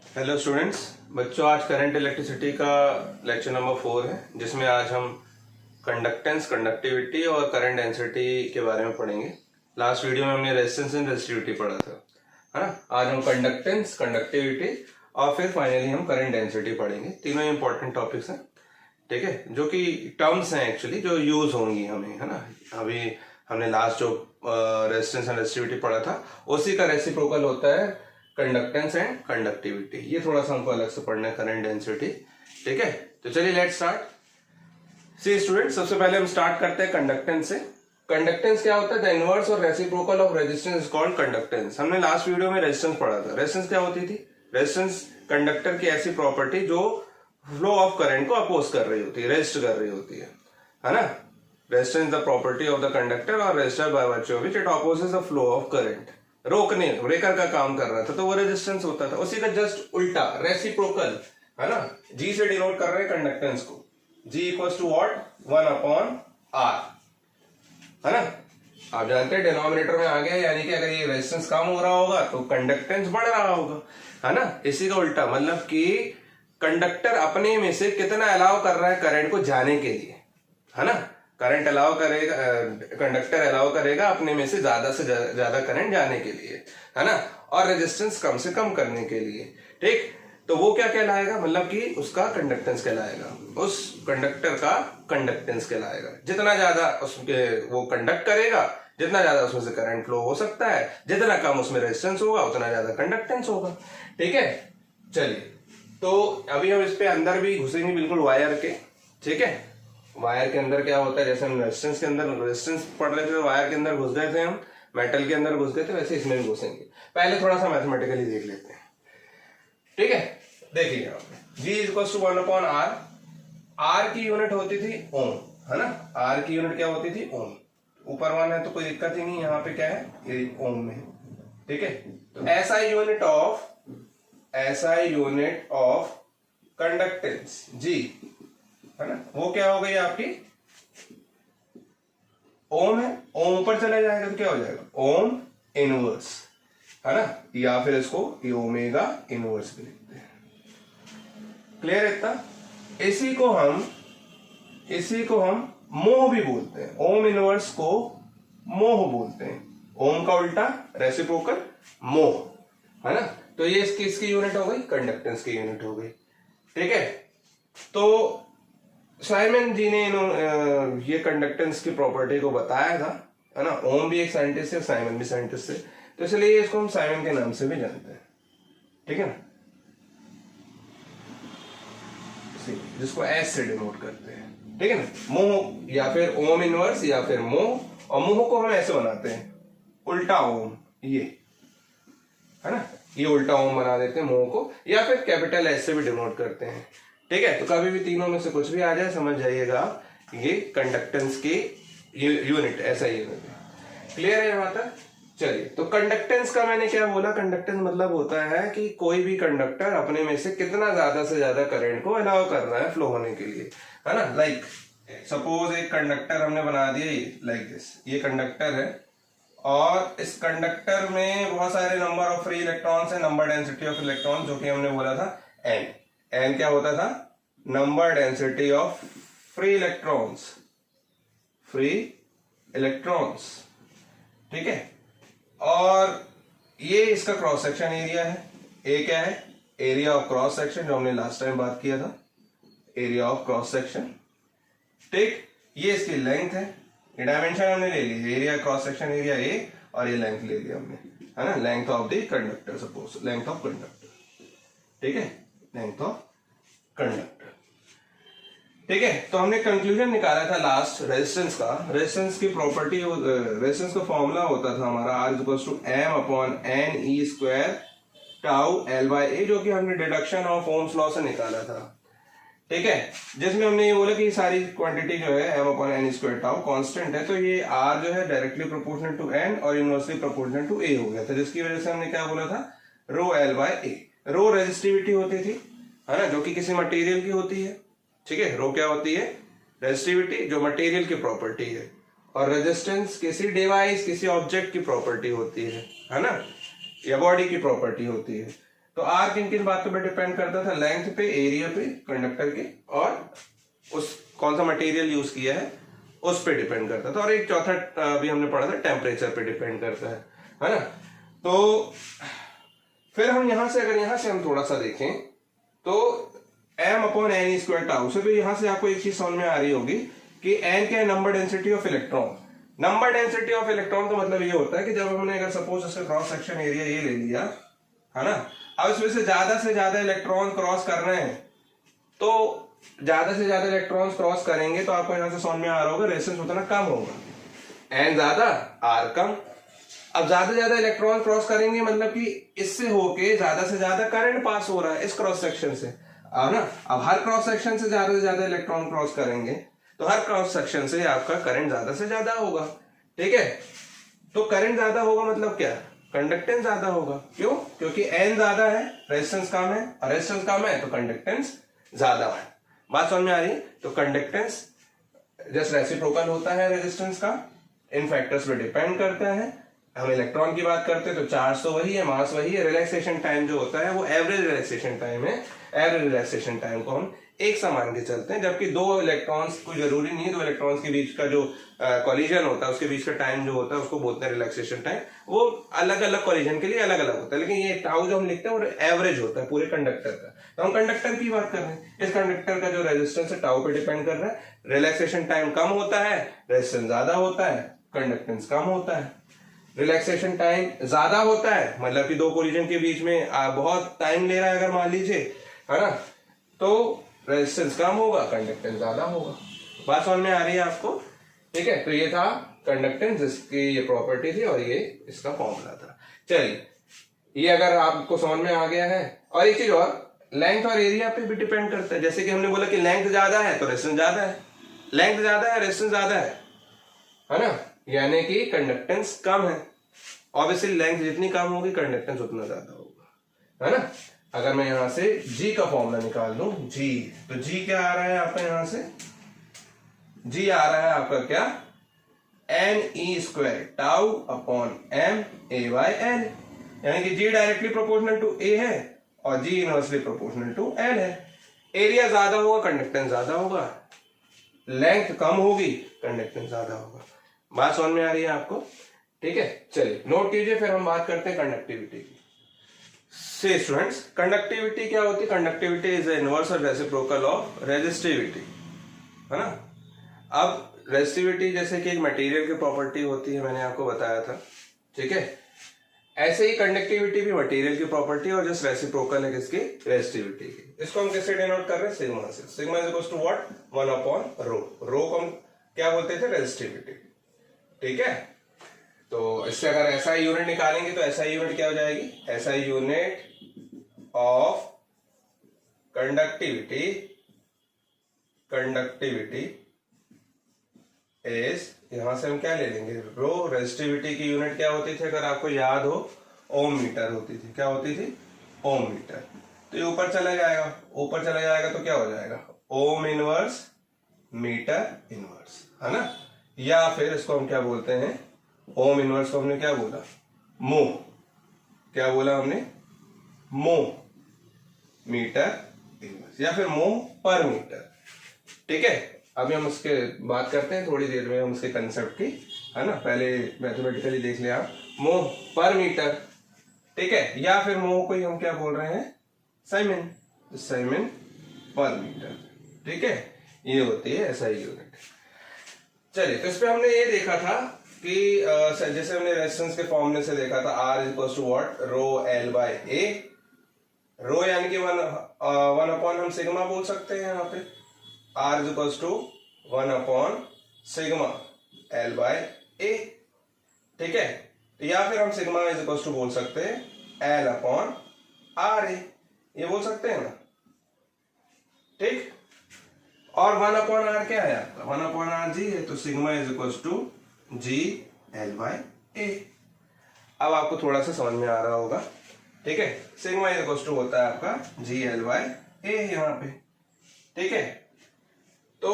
Hello students. बच्चों, आज current electricity का लेक्चर नंबर 4 है, जिसमें आज हम कंडक्टेंस, कंडक्टिविटी और करंट डेंसिटी के बारे में पढ़ेंगे। लास्ट वीडियो में हमने रेजिस्टेंस एंड रेजिस्टिविटी पढ़ा था, है ना। आज हम कंडक्टेंस, कंडक्टिविटी और फिर फाइनली हम करंट डेंसिटी पढ़ेंगे। तीनों इंपॉर्टेंट टॉपिक्स हैं, ठीक है, जो कि टर्म्स हैं एक्चुअली जो यूज होंगी हमें, है ना। अभी हमने लास्ट जो रेजिस्टेंस एंड रेजिस्टिविटी पढ़ा था, उसी का रेसिप्रोकल होता है कंडक्टेंस एंड कंडक्टिविटी। ये थोड़ा सा हमको अलग से पढ़ना है, करंट डेंसिटी, ठीक है। तो चलिए लेट्स स्टार्ट। सी स्टूडेंट, सबसे पहले हम स्टार्ट करते हैं कंडक्टेंस से। कंडक्टेंस क्या होता है? द इनवर्स और reciprocal of resistance is called conductance. हमने लास्ट वीडियो में रेजिस्टेंस पढ़ा था। रेजिस्टेंस क्या होती थी? रेजिस्टेंस कंडक्टर की ऐसी प्रॉपर्टी जो फ्लो ऑफ करंट को अपोज कर रही होती है, रेजिस्ट कर रही होती है ना। Resistance the property of the conductor और resistor by virtue of which it opposes the flow of current. रोकने, ब्रेकर का काम कर रहा था तो वो रेजिस्टेंस होता था। उसी का जस्ट उल्टा रेसिप्रोकल, है ना। जी से डिनोट कर रहे हैं कंडक्टेंस को। G equals to what? 1/r, है ना। आप जानते हैं डिनोमिनेटर में आ गया, यानी कि अगर ये रेजिस्टेंस कम हो रहा होगा तो कंडक्टेंस बढ़ रहा होगा, है ना। इसी का उल्टा, मतलब कि कंडक्टर अपने में से कितना अलाउ कर रहा है करंट को जाने के लिए, है ना। करंट अलाउ करेगा, कंडक्टर अलाउ करेगा अपने में से ज्यादा करंट जाने के लिए, है ना, और रेजिस्टेंस कम से कम करने के लिए, ठीक। तो वो क्या कहलाएगा? मतलब कि उसका कंडक्टेंस कहलाएगा, उस कंडक्टर का कंडक्टेंस कहलाएगा। जितना ज्यादा उसके वो कंडक्ट करेगा, जितना ज्यादा उसमें से करंट फ्लो हो सकता है, जितना कम उसमें रेजिस्टेंस होगा उतना ज्यादा कंडक्टेंस होगा, ठीक है। चलिए, तो अभी हम इस पे अंदर भी घुसेंगे बिल्कुल वायर के, ठीक है। वायर के अंदर क्या होता है, जैसे हम रेजिस्टेंस के अंदर रेजिस्टेंस पढ़ रहे थे तो वायर के अंदर घुस गए थे, हम मेटल के अंदर घुस गए थे, वैसे इसमें भी घुसेंगे। पहले थोड़ा सा मैथमेटिकली देख लेते हैं, ठीक है। देखिए यहाँ पे G equals to 1/r। R की यूनिट होती थी ओम, है ना। R की यूनिट क्या होती थी? ओम। ऊपर 1 है तो कोई दिक्कत ही नहीं, यहाँ पे क्या है? ये ओम में, ठीक है। तो SI unit of conductance G, है ना, वो क्या हो गई आपकी? ओम है। ओम ऊपर चला जाएगा तो क्या हो जाएगा? ओम इनवर्स, है ना, या फिर इसको ये ओमेगा इनवर्स भी लिखते हैं। क्लियर है इतना? इसी को हम मोह भी बोलते हैं। ओम इनवर्स को मोह बोलते हैं। ओम का उल्टा रेसिप्रोकल मोह, है ना। तो ये इसकी यूनिट हो गई, कंडक्टेंस की यूनिट हो गई, ठीक है। तो साइमन जी ने ये कंडक्टेंस की प्रॉपर्टी को बताया था, है ना। ओम भी एक साइंटिस्ट है, साइमन भी साइंटिस्ट है, तो इसलिए इसको हम साइमन के नाम से भी जानते हैं, ठीक है ना, जिसको एस से डिनोट करते हैं, ठीक है ना। मोह या फिर ओम इनवर्स या फिर मोह, और मोह को हम ऐसे बनाते हैं उल्टा ओम, ये, है ना, ये उल्टा ओम बना देते हैं मोह को, या फिर कैपिटल एस से भी डिनोट करते हैं, ठीक है। तो कभी भी तीनों में से कुछ भी आ जाए समझ जाइएगा ये कंडक्टेंस की यूनिट, ऐसा यूनिट है। क्लियर है यहाँ तक? चलिए, तो कंडक्टेंस का मैंने क्या बोला? कंडक्टेंस मतलब होता है कि कोई भी कंडक्टर अपने में से कितना ज्यादा से ज्यादा करंट को अलाउ कर रहा है फ्लो होने के लिए, है ना। लाइक सपोज एक कंडक्टर हमने बना दिया लाइक दिस, ये कंडक्टर है और इस कंडक्टर में बहुत सारे नंबर ऑफ फ्री इलेक्ट्रॉन्स है, नंबर डेंसिटी ऑफ इलेक्ट्रॉन, जो कि हमने बोला था एन क्या होता था? Number density of free electrons, ठीक है। और ये इसका क्रॉस सेक्शन एरिया है। ए क्या है? एरिया ऑफ क्रॉस सेक्शन, जो हमने लास्ट टाइम बात किया था, एरिया ऑफ क्रॉस सेक्शन, ठीक। ये इसकी लेंथ है, ये डायमेंशन हमने ले ली, area cross section area a, और ये लेंथ ले लिया हमने, है ना, length of the conductor, suppose length of conductor, ठीक है, लेंथ ऑफ कंडक्टर, ठीक है। तो हमने कंक्लूजन निकाला था लास्ट रेजिस्टेंस का। रेजिस्टेंस की प्रॉपर्टी, रेजिस्टेंस का फॉर्मूला होता था हमारा R=m/n(e²τ L/A), जो कि हमने डिडक्शन ऑफ ओम्स लॉ से निकाला था, ठीक है। जिसमें हमने ये बोला कि सारी क्वांटिटी जो है m/n(2τ) कांस्टेंट है, तो ये R जो है डायरेक्टली प्रोपोर्शनल टू n और इनवर्सली प्रोपोर्शनल टू a हो गया था, जिसकी वजह से हमने क्या बोला था? ρL/A। रो रेजिस्टिविटी होती थी, है ना, जो कि किसी मटेरियल की होती है, ठीक है। रो क्या होती है? रेजिस्टिविटी, जो मटेरियल की प्रॉपर्टी है, और रेजिस्टेंस किसी डिवाइस, किसी ऑब्जेक्ट की प्रॉपर्टी होती है ना, या बॉडी की प्रॉपर्टी होती है। तो आर किन किन बातों पे डिपेंड करता था, लेंथ पे, एरिया पे कंडक्टर के, और उस कौन सा मटेरियल यूज किया है उस पे डिपेंड करता था, और एक चौथा भी हमने पढ़ा था टेम्परेचर पे डिपेंड करता है ना। तो फिर हम यहां से, अगर यहां से हम थोड़ा सा देखें तो m upon N square tau से, तो यहां से आपको एक चीज समझ में आ रही होगी कि n क्या है, number density of electron. Number density of electron का मतलब ये होता है कि जब हमने, अगर सपोज इसका क्रॉस सेक्शन एरिया ये ले लिया है ना, अब इसमें से ज्यादा इलेक्ट्रॉन क्रॉस कर रहे हैं, तो ज्यादा से ज्यादा इलेक्ट्रॉन्स क्रॉस करेंगे तो आपको यहां से समझ में आ रहा होगा रेजिस्टेंस उतना कम होगा, एन ज्यादा आर कम। अब ज्यादा से ज्यादा इलेक्ट्रॉन क्रॉस करेंगे मतलब कि इससे होके ज्यादा से ज्यादा करंट पास हो रहा है इस क्रॉस सेक्शन से, अब ना, अब हर क्रॉस सेक्शन से ज्यादा इलेक्ट्रॉन क्रॉस करेंगे तो हर क्रॉस सेक्शन से आपका करंट ज्यादा से ज्यादा होगा, ठीक है। तो करंट ज्यादा होगा मतलब क्या, कंडक्टेंस ज्यादा होगा। क्यों? क्योंकि एन ज्यादा है, रेजिस्टेंस कम है, और रेजिस्टेंस कम है तो कंडक्टेंस ज्यादा है। बात समझ में आ रही है? तो कंडक्टेंस जस्ट रेसिप्रोकल होता है रेजिस्टेंस का, इन फैक्टर्स पे डिपेंड करता है। हम इलेक्ट्रॉन की बात करते हैं तो चार्ज तो वही है, मास वही है, रिलैक्सेशन टाइम जो होता है वो एवरेज रिलैक्सेशन टाइम है। एवरेज रिलैक्सेशन टाइम को हम एक सा मान के चलते हैं, जबकि दो इलेक्ट्रॉन्स, कोई जरूरी नहीं है दो इलेक्ट्रॉन्स के बीच का जो कॉलिजन होता है उसके बीच का टाइम जो होता है उसको बोलते हैं रिलैक्सेशन टाइम। वो अलग अलग कॉलिजन के लिए अलग अलग होता है, लेकिन ये टाउ जो हम लिखते हैं वो एवरेज होता है पूरे कंडक्टर का। तो हम कंडक्टर की बात कर रहे हैं, इस कंडक्टर का जो रेजिस्टेंस है टाउ पे डिपेंड कर रहा है। रिलैक्सेशन टाइम कम होता है, रेजिस्टेंस ज्यादा होता है, कंडक्टेंस कम होता है। रिलैक्सेशन टाइम ज्यादा होता है मतलब कि दो कोलिजन के बीच में बहुत टाइम ले रहा है अगर मान लीजिए, है ना, तो रेजिस्टेंस कम होगा, कंडक्टेंस ज्यादा होगा। बात समझ में आ रही है आपको? ठीक है, तो ये था कंडक्टेंस, जिसकी ये प्रॉपर्टी थी और ये इसका फॉर्मूला था। चलिए, ये अगर आपको समझ में आ गया है। और एक चीज और, लेंथ और एरिया पे भी डिपेंड करता है। जैसे कि हमने बोला कि लेंथ ज्यादा है तो रेजिस्टेंस ज्यादा है, लेंथ ज्यादा है रेजिस्टेंस ज्यादा है ना, यानी कि कंडक्टेंस कम है। ऑब्वियसली लेंथ जितनी कम होगी कंडक्टेंस उतना ज्यादा होगा, है ना। अगर मैं यहां से G का फॉर्मूला निकाल लूं, G, तो G क्या आ रहा है आपका, यहां से G आ रहा है आपका क्या, N E square tau upon M A by N, यानी कि G directly proportional to A है और G inversely proportional to L है। एरिया ज्यादा होगा कंडक्टेंस ज्यादा होगा, लेंथ कम होगी कंडक्टेंस ज्यादा होगा। बात समझ में आ रही है आपको? ठीक है, चलिए नोट कीजिए, फिर हम बात करते हैं कंडक्टिविटी की। से स्टूडेंट्स, कंडक्टिविटी क्या होती है? कंडक्टिविटी इज इनवर्स और रेसिप्रोकल ऑफ रेजिस्टिविटी, है ना। अब रेजिस्टिविटी जैसे कि एक मटेरियल की प्रॉपर्टी होती है, मैंने आपको बताया था, ठीक है, ऐसे ही कंडक्टिविटी भी मटेरियल की प्रॉपर्टी और जस्ट रेसिप्रोकल है किसकी, रेजिस्टिविटी की। इसको हम कैसे डिनोट कर रहे हैं, सिग्मा से। Sigma is equal to what, 1 upon rho. Rho को हम क्या बोलते थे, रेजिस्टिविटी, ठीक है। तो इससे अगर एसआई यूनिट निकालेंगे तो एसआई यूनिट क्या हो जाएगी, SI unit of conductivity is, यहां से हम क्या ले लेंगे, रो। रेजिस्टिविटी की यूनिट क्या होती थी अगर आपको याद हो, ओम मीटर होती थी। क्या होती थी, ओम मीटर। तो ये ऊपर चला जाएगा, ऊपर चला जाएगा तो क्या हो जाएगा, ओम इनवर्स मीटर इनवर्स, है ना। या फिर इसको हम क्या बोलते हैं, ओम इनवर्स को हमने क्या बोला, मो, क्या बोला हमने, मो मीटर इनवर्स, या फिर मो पर मीटर, ठीक है। अभी हम उसके बात करते हैं थोड़ी देर में, हम उसके कंसेप्ट की, है ना। पहले मैथमेटिकली देख लिया, मो पर मीटर, ठीक है। या फिर मो को ही हम क्या बोल रहे हैं, साइमन, साइमन पर मीटर, ठीक है। ये होती है एसआई यूनिट। चलिए, तो इस पे हमने ये देखा था कि जैसे हमने रेजिस्टेंस के फॉर्मूले से देखा था, R is equal to what, rho L by A। Rho यानी कि वन अपॉन हम सिग्मा बोल सकते हैं यहाँ पे, R is equal to 1 upon sigma L by A, ठीक है। तो या फिर हम सिग्मा इज इक्वल टू बोल सकते हैं L अपॉन RA, ये बोल सकते हैं ना, ठीक। और 1 अपॉन आर क्या है आपका, 1 अपॉन आर जी है, तो sigma is equal to g l by a. अब आपको थोड़ा सा समझ में आ रहा होगा, ठीक है। सिग्मा इज इक्वल टू होता है आपका जी एल बाय ए यहाँ पे, ठीक है। तो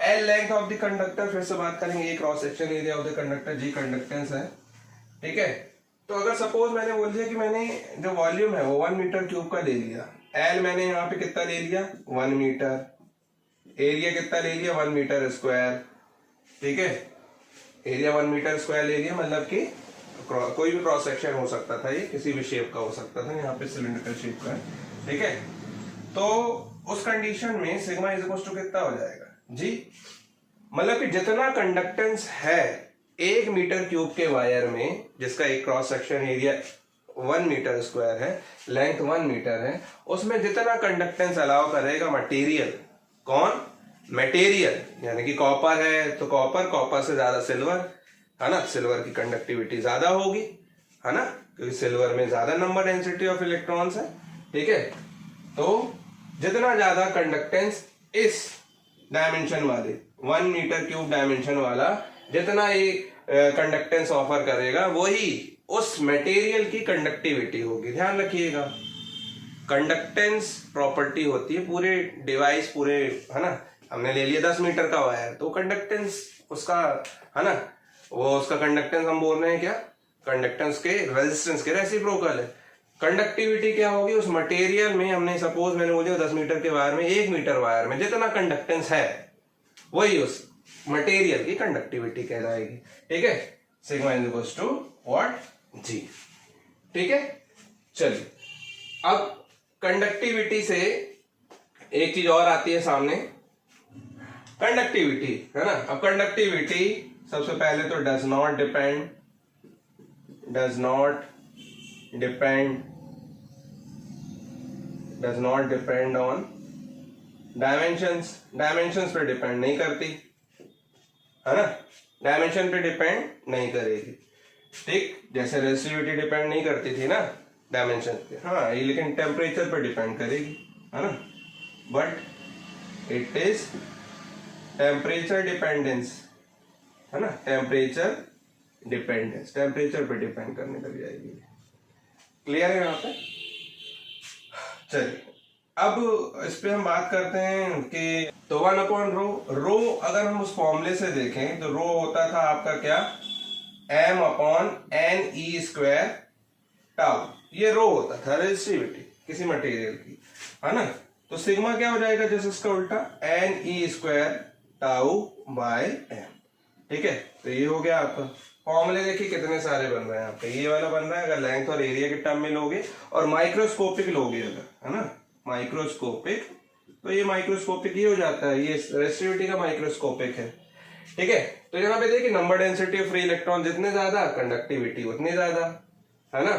l length of the conductor, फिर से बात करेंगे, a cross section area of the conductor, g conductance है, ठीक है। तो अगर सपोज मैंने बोल दिया कि मैंने जो वॉल्यूम है वो 1 मीटर क्यूब का ले लिया, एल मैंने यहाँ पे कितना ले लिया 1 मीटर, एरिया कितना ले लिया 1 मीटर स्क्वायर, ठीक है, एरिया 1 मीटर स्क्वायर ले लिया, मतलब कि कोई भी क्रॉस सेक्शन हो सकता था, ये किसी भी शेप का हो सकता था, यहाँ पे सिलिंड्रिकल शेप का है, ठीक है। तो उस कंडीशन में सिग्मा इज इक्वल टू कितना हो जाएगा जी, मतलब कि जितना कंडक्टेंस है 1 मीटर क्यूब के वायर में, जिसका एक cross section area 1 metre square है, लेंथ 1 मीटर है, उसमें जितना कंडक्टेंस अलाउ करेगा मटेरियल, कौन, मटेरियल, यानी कि कॉपर है तो कॉपर, कॉपर से ज्यादा सिल्वर है ना, सिल्वर की कंडक्टिविटी ज्यादा होगी है ना, क्योंकि सिल्वर में ज्यादा नंबर डेंसिटी ऑफ इलेक्ट्रॉन्स है, ठीक है। तो जितना ज्यादा कंडक्टेंस इस डायमेंशन वाले 1 मीटर क्यूब डायमेंशन वाला जितना ये कंडक्टेंस ऑफर करेगा, वही उस मटेरियल की कंडक्टिविटी होगी। ध्यान रखिएगा, कंडक्टेंस प्रॉपर्टी होती है पूरे डिवाइस, पूरे है ना, हमने ले लिया 10 मीटर का वायर, तो कंडक्टेंस उसका है ना, वो उसका कंडक्टेंस हम बोल रहे हैं क्या, कंडक्टेंस के रेजिस्टेंस के रेसिप्रोकल है। कंडक्टिविटी क्या होगी उस मटेरियल में, हमने सपोज मैंने बोला 10 मीटर के वायर में, 1 मीटर वायर में जितना कंडक्टेंस है वही उस मटेरियल की कंडक्टिविटी कहलाएगी, ठीक है। Sigma is equal to what, g, ठीक है। चलिए अब कंडक्टिविटी से एक चीज और आती है सामने, कंडक्टिविटी है ना। अब कंडक्टिविटी सबसे पहले तो does not depend on dimensions पे डिपेंड नहीं करती है ना, डायमेंशन पे डिपेंड नहीं करेगी, ठीक, जैसे रेसिस्टिविटी डिपेंड नहीं करती थी ना डायमेंशन पे, हाँ, ये लेकिन टेम्परेचर पे डिपेंड करेगी है ना, but it is temperature dependence है ना, टेम्परेचर डिपेंडेंस, टेम्परेचर पे डिपेंड करने लग जाएगी। क्लियर है यहाँ पे। चलिए अब इस पे हम बात करते हैं कि तो 1/रो, रो अगर हम उस फॉर्मूले से देखें तो रो होता था आपका क्या, m/ne² टाउ, ये रो होता था रेजिस्टिविटी किसी मटेरियल की है ना। तो सिग्मा क्या हो जाएगा जैसे इसका उल्टा, ne² टाउ बाय m, ठीक है। तो ये हो गया आपका फॉर्मूले, देखिए कितने सारे बन रहे हैं आपके, ये वाला बन रहा है अगर लेंथ और एरिया के टर्म में लोगे, और माइक्रोस्कोपिक लोगे अगर, है ना, माइक्रोस्कोपिक, तो ये माइक्रोस्कोपिक ही हो जाता है, ये रेसिस्टिविटी का माइक्रोस्कोपिक है, ठीक है। तो यहाँ पे देखिए number density of free electron जितने ज्यादा, कंडक्टिविटी उतनी ज्यादा है ना,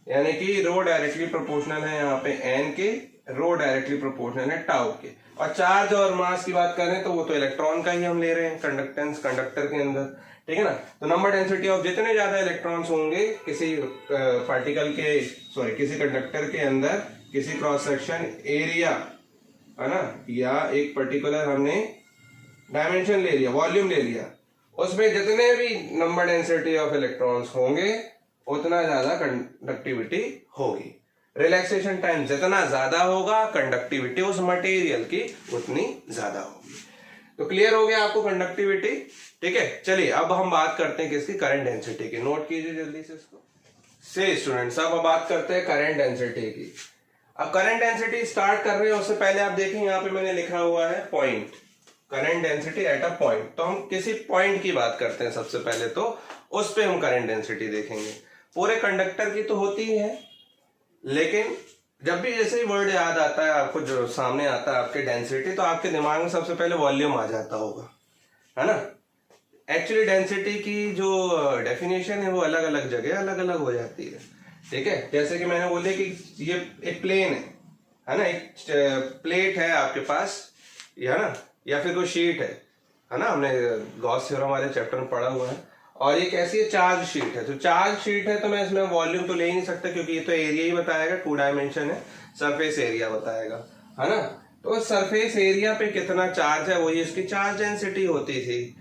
यानी कि रो डायरेक्टली प्रोपोर्शनल है यहाँ पे एन के, रो डायरेक्टली प्रोपोर्शनल है टाउ के। और चार्ज और मास की बात करें तो वो तो इलेक्ट्रॉन का ही हम ले रहे हैं, कंडक्टेंस कंडक्टर के अंदर, ठीक है ना। तो नंबर डेंसिटी ऑफ जितने ज्यादा इलेक्ट्रॉन्स होंगे किसी पार्टिकल के, सॉरी किसी कंडक्टर के अंदर, किसी क्रॉस सेक्शन एरिया है ना, या एक पर्टिकुलर हमने डायमेंशन ले लिया, वॉल्यूम ले लिया, उसमें जितने भी नंबर डेंसिटी ऑफ इलेक्ट्रॉन्स होंगे उतना ज्यादा कंडक्टिविटी होगी। रिलैक्सेशन टाइम जितना ज्यादा होगा, कंडक्टिविटी उस मटेरियल की उतनी ज्यादा होगी। तो क्लियर हो गया आपको कंडक्टिविटी, ठीक है। चलिए अब हम बात करते हैं किसकी, करंट डेंसिटी की। नोट कीजिए जल्दी से इसको। से स्टूडेंट्स अब बात करते हैं करंट डेंसिटी की। अब करंट डेंसिटी स्टार्ट कर रहे हैं, उससे पहले आप देखें यहाँ पे मैंने लिखा हुआ है point, current density at a point. तो हम किसी पॉइंट की बात करते हैं सबसे पहले, तो उस पे हम करंट डेंसिटी देखेंगे। पूरे कंडक्टर की तो होती ही है, लेकिन जब भी जैसे ही वर्ड याद आता है आपको, जो सामने आता है आपके डेंसिटी, तो आपके दिमाग में सबसे पहले वॉल्यूम आ जाता होगा, है ना। एक्चुअली डेंसिटी की जो डेफिनेशन है वो अलग अलग जगह अलग अलग हो जाती है, ठीक है। जैसे कि मैंने बोले कि ये एक प्लेन है ना, एक प्लेट है आपके पास, है ना, या फिर कोई शीट है ना, हमने गॉस थ्योरम वाले चैप्टर में पढ़ा हुआ है। और ये कैसी है, चार्ज शीट है। तो चार्ज शीट है तो मैं इसमें वॉल्यूम तो ले ही नहीं सकता, क्योंकि ये तो एरिया ही बताएगा, 2 डायमेंशन है, सरफेस एरिया बताएगा, है ना। तो सरफेस एरिया पे कितना चार्ज है वही इसकी चार्ज डेंसिटी होती थी।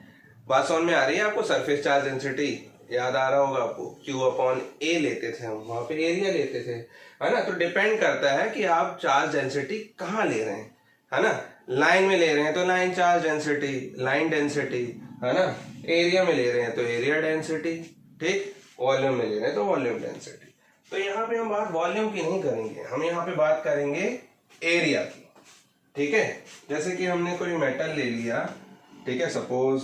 बात समझ में आ रही है आपको, सरफेस चार्ज डेंसिटी याद आ रहा होगा आपको, Q/A लेते थे हम, वहां पे एरिया लेते थे, है ना। तो डिपेंड करता है कि आप चार्ज डेंसिटी कहाँ ले रहे हैं, है ना। लाइन में ले रहे हैं तो line charge density, line density, है ना। एरिया में ले रहे हैं तो एरिया डेंसिटी, ठीक। वॉल्यूम में ले रहे हैं तो वॉल्यूम डेंसिटी। तो यहाँ पे हम बात वॉल्यूम की नहीं करेंगे, हम यहाँ पे बात करेंगे एरिया की, ठीक है। जैसे कि हमने कोई मेटल ले लिया, ठीक है, सपोज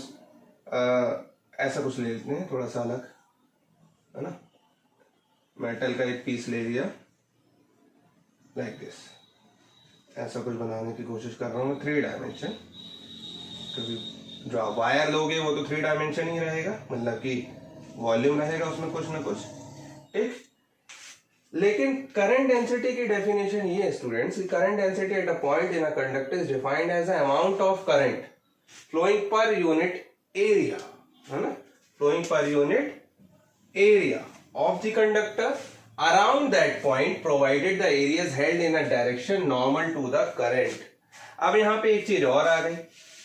ऐसा कुछ ले लेते हैं थोड़ा सा अलग, है ना, मेटल का एक पीस ले लिया लाइक दिस, ऐसा कुछ बनाने की कोशिश कर रहा हूँ 3 डायमेंशन, क्योंकि जो आप वायर लोगे वो तो 3 डायमेंशन ही रहेगा, मतलब कि वॉल्यूम रहेगा उसमें कुछ ना कुछ, ठीक। लेकिन करंट डेंसिटी की डेफिनेशन ये है students, current density at a point in a conductor is defined as a amount of current flowing per unit area, है ना, flowing per unit area of the conductor around that point provided the area is held in a direction normal to the current. अब यहाँ पे एक चीज और आ गई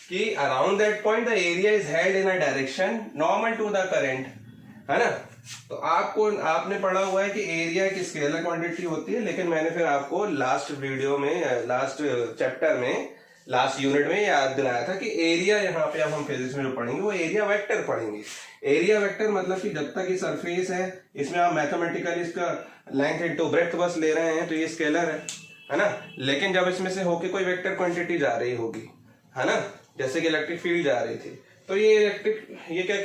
कि around that point the area is held in a direction normal to the current, है ना। तो आपने पढ़ा हुआ है कि एरिया की स्केलर क्वांटिटी होती है, लेकिन मैंने फिर आपको लास्ट वीडियो में, लास्ट चैप्टर में, लास्ट यूनिट में याद दिलाया था कि एरिया यहाँ पे अब हम फिजिक्स में जो पढ़ेंगे वो एरिया वेक्टर पढ़ेंगे। एरिया वेक्टर मतलब कि जब तक ये सरफेस है इसमें आप मैथमेटिकली इसका लेंथ इनटू ब्रेड्थ बस ले रहे हैं तो ये स्केलर है ना। लेकिन जब इसमें से होके कोई वेक्टर क्वांटिटी जा रही होगी, है ना, जैसे कि इलेक्ट्रिक फील्ड जा रही थी, तो ये क्या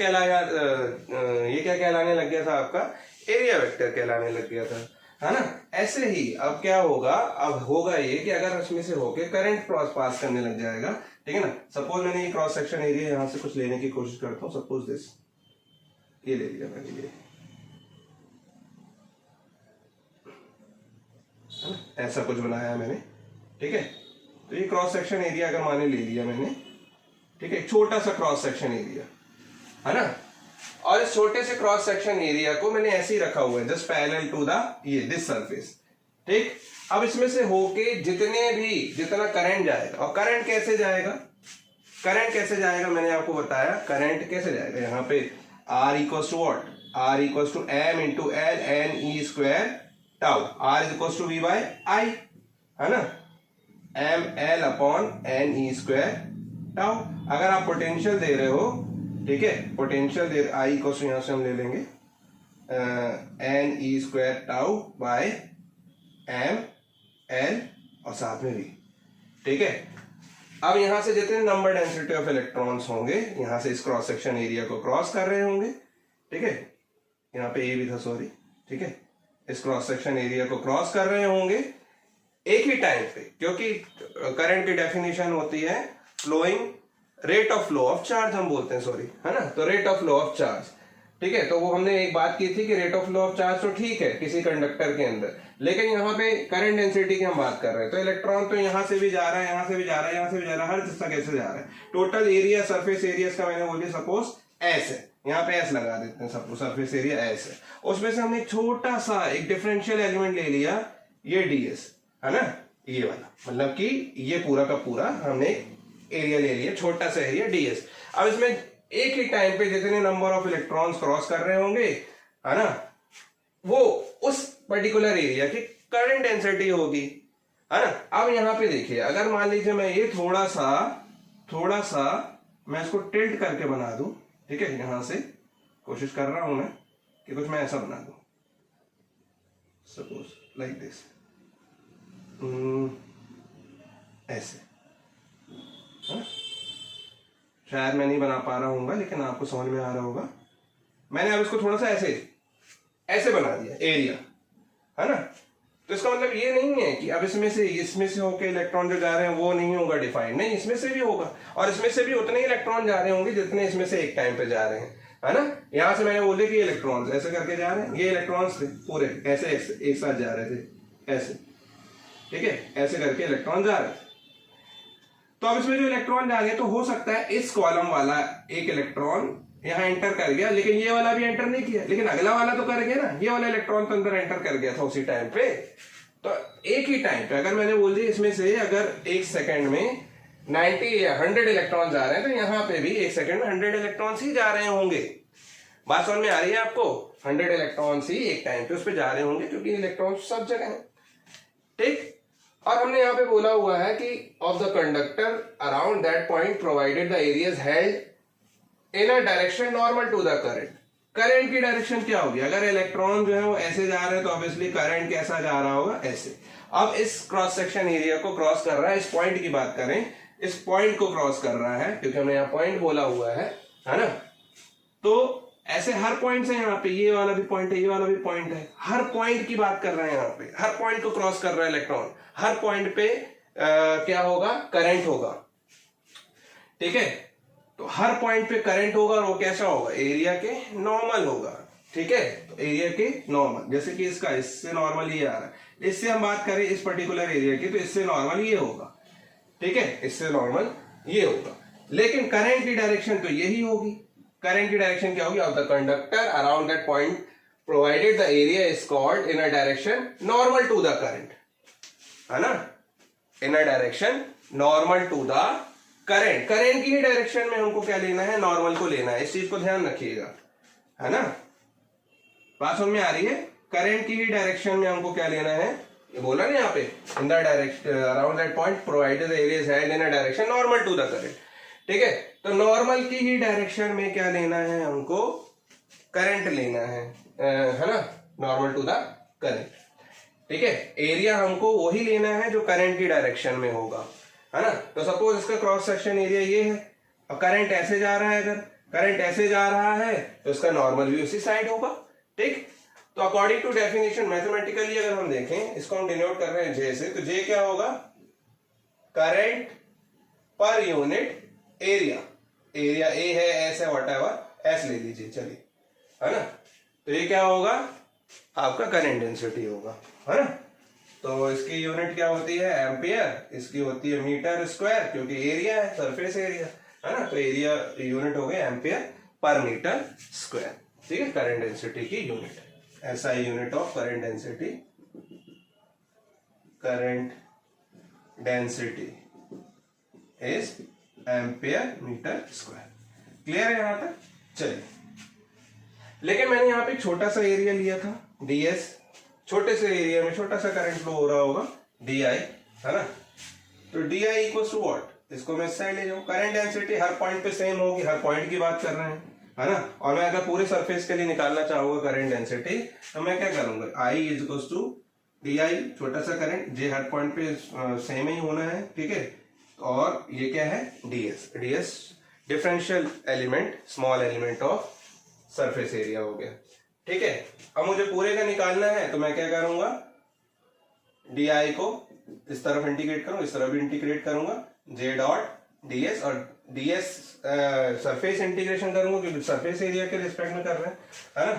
कहलाने लग गया था, आपका एरिया वेक्टर कहलाने लग गया था, है ना। ऐसे ही अब क्या होगा, अब होगा ये कि अगर इसमें से होके करंट क्रॉस पास करने लग जाएगा, ठीक है ना। सपोज मैंने ये क्रॉस सेक्शन एरिया यहां से कुछ लेने की कोशिश करता हूं, सपोज दिस, ये ले लिया मैंने, ये ऐसा कुछ बनाया मैंने, ठीक है। तो ये क्रॉस सेक्शन एरिया अगर माने ले लिया मैंने, ठीक है, छोटा सा क्रॉस सेक्शन एरिया, है ना, और इस छोटे से क्रॉस सेक्शन एरिया को मैंने ऐसे ही रखा हुआ है जस्ट पैरेलल टू द ये दिस सरफेस, ठीक। अब इसमें से होके जितना करंट जाएगा, और करंट कैसे जाएगा, मैंने आपको बताया करंट कैसे जाएगा। यहाँ पे R equals to what, R equals to M into L N E square tau, R equals to V by I, है ना, M L upon N E square tau. अगर आप पोटेंशियल दे रहे हो, ठीक है, पोटेंशियल दे आई को यहां से हम ले लेंगे N E square tau by M L और साथ में वी, ठीक है। अब यहां से जितने नंबर डेंसिटी ऑफ इलेक्ट्रॉन्स होंगे यहां से इस क्रॉस सेक्शन एरिया को क्रॉस कर रहे होंगे, ठीक है, यहाँ पे ए भी था सॉरी, ठीक है, इस क्रॉस सेक्शन एरिया को क्रॉस कर रहे होंगे एक ही टाइम पे, क्योंकि करंट की डेफिनेशन होती है flowing rate of flow of charge, हम बोलते हैं सॉरी, है ना, तो rate of flow of charge, ठीक है। तो वो हमने एक बात की थी कि rate of flow of charge तो ठीक है किसी कंडक्टर के अंदर, लेकिन यहाँ पे करंट डेंसिटी की हम बात कर रहे हैं, तो इलेक्ट्रॉन तो यहाँ से भी जा रहा है, यहाँ से भी जा रहा है, यहाँ से भी जा रहा है, हर हिस्सा कैसे जा रहा है। टोटल एरिया सरफेस एरिया का मैंने बोल दिया सपोज एस है, यहाँ पे एस लगा देते हैं, सपोज सरफेस एरिया एस है, उसमें से हमने छोटा सा एक डिफरेंशियल एलिमेंट ले लिया, ये ds, है ना, ये वाला, मतलब कि ये पूरा का पूरा हमने एरिया ले लिया, छोटा सा एरिया ds। अब इसमें एक ही टाइम पे जितने नंबर ऑफ इलेक्ट्रॉन्स क्रॉस कर रहे होंगे, है ना, वो उस पर्टिकुलर एरिया की करंट डेंसिटी होगी, है ना। अब यहाँ पे देखिए, अगर मान लीजिए मैं ये थोड़ा सा मैं इसको टिल्ट करके बना दूं, ठीक है, यहां से कोशिश कर रहा हूं मैं कि कुछ मैं ऐसा बना दूं, सपोज लाइक दिस, ऐसे, हाँ? शायद मैं नहीं बना पा रहा हूँ लेकिन आपको समझ में आ रहा होगा। मैंने अब इसको थोड़ा सा ऐसे बना दिया एरिया, है ना। तो इसका मतलब ये नहीं है कि अब इसमें से होके इलेक्ट्रॉन जो जा रहे हैं वो नहीं होगा डिफाइंड, नहीं, इसमें से भी होगा, और इसमें से भी उतने ही इलेक्ट्रॉन जा रहे होंगे जितने इसमें से एक टाइम पे जा रहे हैं, है ना। यहां से मैंने बोले कि इलेक्ट्रॉन्स ऐसे करके जा रहे हैं, ये इलेक्ट्रॉन्स थे पूरे ऐसे एक साथ जा रहे थे, ऐसे, ठीक है, ऐसे करके इलेक्ट्रॉन जा रहे थे। तो अब इसमें जो इलेक्ट्रॉन जा रहे हैं, तो हो सकता है इस कॉलम वाला एक इलेक्ट्रॉन यहाँ एंटर कर गया, लेकिन ये वाला भी एंटर नहीं किया, लेकिन अगला वाला तो कर गया ना, ये वाला इलेक्ट्रॉन तो अंदर एंटर कर गया था उसी टाइम पे। तो एक ही टाइम पे अगर मैंने बोल दिया इसमें से अगर एक सेकंड में 90 या 100 इलेक्ट्रॉन जा रहे हैं, तो यहाँ पे भी एक सेकंड में 100 इलेक्ट्रॉन ही जा रहे होंगे। बात समझ में आ रही है आपको? 100 इलेक्ट्रॉन ही एक टाइम पे उस पर जा रहे होंगे, क्योंकि इलेक्ट्रॉन सब जगह है, ठीक। और हमने यहाँ पे बोला हुआ है कि of the conductor around that point provided the area is held in a direction normal to the current. Current की डायरेक्शन क्या होगी? अगर इलेक्ट्रॉन जो है वो ऐसे जा रहे हैं तो ऑब्वियसली करंट कैसा जा रहा होगा? ऐसे। अब इस क्रॉस सेक्शन एरिया को क्रॉस कर रहा है, इस पॉइंट की बात करें, इस पॉइंट को क्रॉस कर रहा है, क्योंकि हमने यहाँ पॉइंट बोला हुआ है ना। तो ऐसे हर पॉइंट से यहाँ पे ये वाला भी पॉइंट है, ये वाला भी पॉइंट है, हर पॉइंट की बात कर रहे हैं यहाँ पे, हर पॉइंट को क्रॉस कर रहा है इलेक्ट्रॉन, हर पॉइंट पे क्या होगा? करंट होगा। ठीक है, तो हर पॉइंट पे करंट होगा और वो कैसा होगा? एरिया के नॉर्मल होगा। ठीक है, तो एरिया के नॉर्मल, जैसे कि इसका इससे नॉर्मल ये आ रहा है, इससे हम बात करें इस पर्टिकुलर एरिया की, तो इससे नॉर्मल ये होगा। ठीक है, इससे नॉर्मल ये होगा, लेकिन करंट की डायरेक्शन तो यही होगी। करंट की डायरेक्शन क्या होगी? Of the conductor around that point provided the area is called in a direction normal to the current, है ना, in a direction normal to the current. Current की ही डायरेक्शन में हमको क्या लेना है? नॉर्मल को लेना है, इस चीज को ध्यान रखिएगा, है ना। बात समझ में आ रही है? करंट की ही डायरेक्शन में हमको क्या लेना है? ये बोला ना यहाँ पे, in the direction around that point provided the area is held in a direction normal to the current. ठीक है, तो नॉर्मल की ही डायरेक्शन में क्या लेना है हमको? करंट लेना है ना, नॉर्मल टू द करंट। ठीक है, एरिया हमको वही लेना है जो करंट की डायरेक्शन में होगा, है ना। तो सपोज इसका क्रॉस सेक्शन एरिया ये है, अब करंट ऐसे जा रहा है, अगर करंट ऐसे जा रहा है तो इसका नॉर्मल भी उसी साइड होगा। ठीक, तो अकॉर्डिंग टू डेफिनेशन मैथमेटिकली अगर हम देखें, इसको हम डिनोट कर रहे हैं जे से, तो जे क्या होगा? करंट पर यूनिट एरिया। एरिया ए है, एस है, व्हाटएवर, एस ले लीजिए, चलिए, है ना। तो ये क्या होगा? आपका करंट डेंसिटी होगा, है ना। तो इसकी यूनिट क्या होती है? एम्पियर। इसकी होती है मीटर स्क्वायर, क्योंकि एरिया है, सरफेस एरिया, है ना। तो एरिया यूनिट हो गया एम्पियर पर मीटर स्क्वायर। ठीक है, करंट डेंसिटी की यूनिट, ऐसा unit of current density, current density is ampere metre square. Clear है यहां तक? चलिए, लेकिन मैंने यहां पे एक छोटा सा एरिया लिया था, ds, छोटे से एरिया में छोटा सा करंट फ्लो हो रहा होगा, di, है ना। तो di इक्वल टू व्हाट? इसको मैं इस साइड ले जाऊं, करंट डेंसिटी हर पॉइंट पे सेम होगी, हर पॉइंट की बात कर रहे हैं, है ना। और मैं अगर पूरे सरफेस के लिए निकालना चाहूंगा करंट डेंसिटी, तो मैं क्या करूंगा? I is equal to di, छोटा सा करंट, जे हर पॉइंट पे सेम ही होना है। ठीक है, और ये क्या है? ds differential element, small element of surface area हो गया। ठीक है, अब मुझे पूरे का निकालना है, तो मैं क्या करूंगा? di को इस तरफ इंटीग्रेट करूं, इस तरफ भी इंटीग्रेट करूंगा, j डॉट ds, और ds सरफेस इंटीग्रेशन करूंगा क्योंकि सरफेस एरिया के रिस्पेक्ट में कर रहे हैं, है ना।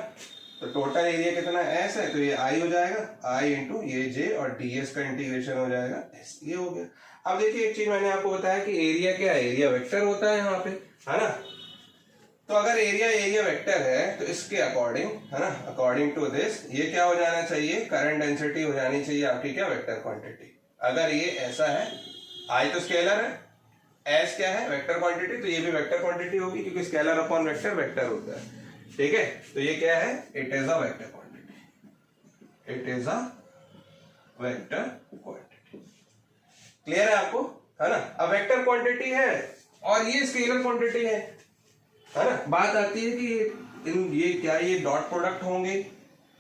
तो टोटल एरिया कितना s है, तो ये i हो जाएगा, i इंटू ये j, और ds का इंटीग्रेशन हो जाएगा s, ये हो गया। अब देखिए एक चीज मैंने आपको बताया कि एरिया क्या है? एरिया वेक्टर होता है यहाँ पे, है ना। तो अगर एरिया वेक्टर है तो इसके अकॉर्डिंग, है ना, अकॉर्डिंग टू दिस ये क्या हो जाना चाहिए? करंट डेंसिटी हो जानी चाहिए आपकी क्या? Vector quantity. अगर ये ऐसा है, I तो स्केलर है, S क्या है? वेक्टर क्वांटिटी, तो ये भी वेक्टर क्वांटिटी होगी क्योंकि स्केलर अपॉन वेक्टर वेक्टर होता है। ठीक है, तो ये क्या है? It is a vector quantity, it is a vector quantity. Clear है आपको, है ना। अब वेक्टर क्वांटिटी है और ये स्केलर क्वांटिटी है ना। बात आती है कि ये क्या, ये डॉट प्रोडक्ट होंगे,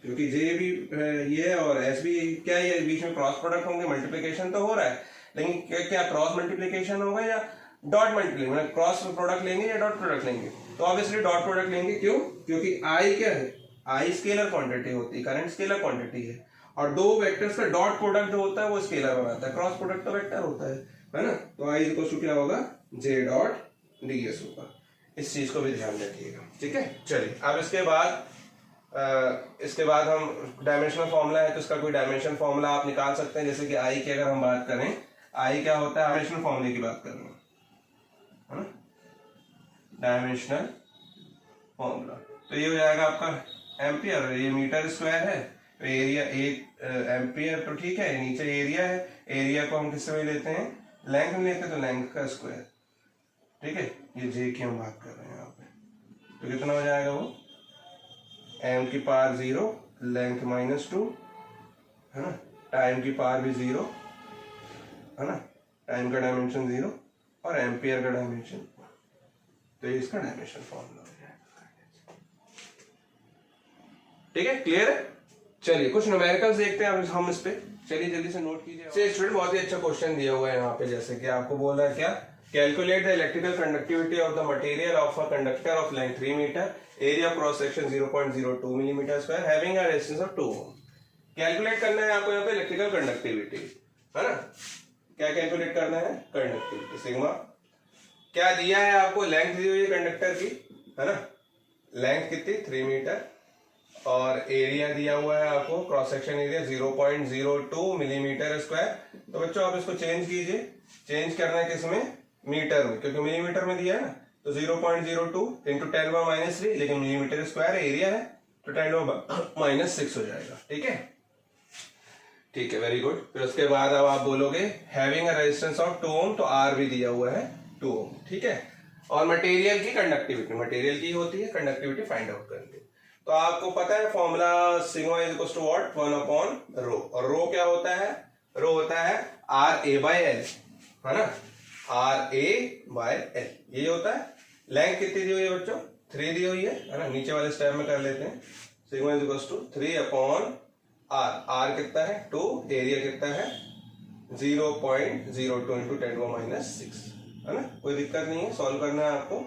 क्योंकि जे भी ये है और एस भी क्या, ये बीच में क्रॉस प्रोडक्ट होंगे, मल्टीप्लिकेशन तो हो रहा है, लेकिन क्या क्रॉस मल्टीप्लिकेशन होगा या डॉट मल्टीप्लिकेशन, मतलब क्रॉस प्रोडक्ट लेंगे या डॉट प्रोडक्ट लेंगे? तो ऑब्वियसली डॉट प्रोडक्ट लेंगे। क्यों? क्योंकि आई क्या है? आई स्केलर क्वांटिटी होती है, करंट स्केलर क्वांटिटी है, और दो वेक्टर्स का डॉट प्रोडक्ट जो होता है वो स्केलर बनाता है, क्रॉस प्रोडक्ट तो वेक्टर होता है ना। तो आई इक्वल टू क्या होगा? जे डॉट ds होगा। इस चीज को भी ध्यान रखिएगा। ठीक है, चलिए अब इसके बाद हम डायमेंशनल फॉर्मूला है, तो इसका कोई डायमेंशन फॉर्मूला आप निकाल सकते हैं। जैसे कि आई की अगर हम बात करें, आई क्या होता है? डायमेंशनल फॉर्मूले की बात कर रहे हैं, है ना, डायमेंशनल फॉर्मूला। तो ये हो जाएगा आपका एम्पियर, ये मीटर स्क्वायर है, तो एरिया एक एम्पियर, तो ठीक है, नीचे एरिया है, एरिया को हम किससे लेते हैं? लेंथ में लेते हैं, तो लेंथ का स्क्वायर। ठीक है, ये जे की हम बात कर रहे हैं यहाँ पे, तो कितना हो जाएगा वो? m की पावर 0, लेंथ -2, है ना, टाइम की पावर भी 0, है ना, टाइम का डायमेंशन 0 और एम्पियर का डायमेंशन, तो ये इसका डायमेंशन फॉर्मूला हो जाएगा। ठीक है, क्लियर है। चलिए कुछ न्यूमेरिकल्स देखते हैं हम इस पे, चलिए जल्दी से नोट कीजिए। स्टूडेंट बहुत ही अच्छा क्वेश्चन दिया हुआ है यहाँ पे, जैसे कि आपको बोल रहा है क्या, calculate the electrical conductivity of the material of a conductor of length 3 metre, area cross section 0.02 millimetre square, having a resistance of 2 ohm. Calculate करना है आपको यहाँ पे इलेक्ट्रिकल कंडक्टिविटी, है ना। क्या कैलकुलेट करना है, कंडक्टिविटी सिग्मा। क्या दिया है आपको, लेंथ दी हुई है कंडक्टर की, है ना, लेंथ कितनी 3 मीटर, और एरिया दिया हुआ है आपको, cross section area 0.02 millimetre square. तो बच्चों आप इसको चेंज कीजिए, चेंज करना है किसमें, मीटर में, क्योंकि मिलीमीटर में दिया है ना, तो 0.02 इंटू 10⁻³ लेकिन मिलीमीटर स्क्वायर एरिया है तो 10⁻⁻6 हो जाएगा। ठीक है, ठीक है, वेरी गुड। फिर उसके बाद अब आप बोलोगे हैविंग अ रेजिस्टेंस ऑफ 2 ओम, तो आर भी दिया हुआ है 2 ओम। ठीक है, और मटेरियल की कंडक्टिविटी, मटेरियल की होती है कंडक्टिविटी फाइंड आउट करनी। तो आपको पता है formula sigma is equal to what, 1/रो, और रो क्या होता है, रो होता है RA/L, है ना, RA/L ये होता है। लेंथ कितनी दी हुई है बच्चों, 3 दी हुई है ना, नीचे वाले स्टेप में कर लेते हैं। Sigma is equal to 3/R, R कितना है 2, एरिया कितना है 0.02 इंटू 10⁻⁻6, है ना, कोई दिक्कत नहीं है, सॉल्व करना है आपको।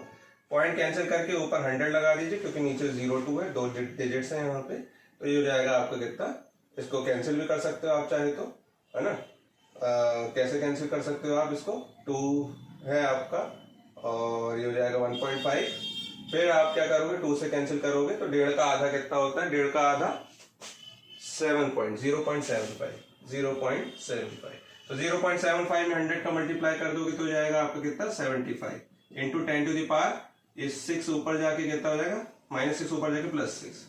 पॉइंट कैंसिल करके ऊपर 100 लगा दीजिए, क्योंकि नीचे 0.2 है, 2 डिजिट्स हैं यहाँ पे, तो ये हो जाएगा आपका कितना। इसको कैंसिल भी कर सकते हो आप चाहे तो, है ना। कैसे कैंसिल कर सकते हो आप इसको, 2 है आपका और ये हो जाएगा 1.5। फिर आप क्या करोगे, 2 से कैंसिल करोगे तो 1.5 का आधा कितना होता है, 1.5 का आधा 0.75, तो 0.75 में 100 का मल्टीप्लाई कर दोगे तो हो जाएगा आपका कितना 75 इंटू 10 टू द पावर, ये 6 ऊपर जाके कितना हो जाएगा, -6 ऊपर जाके +6।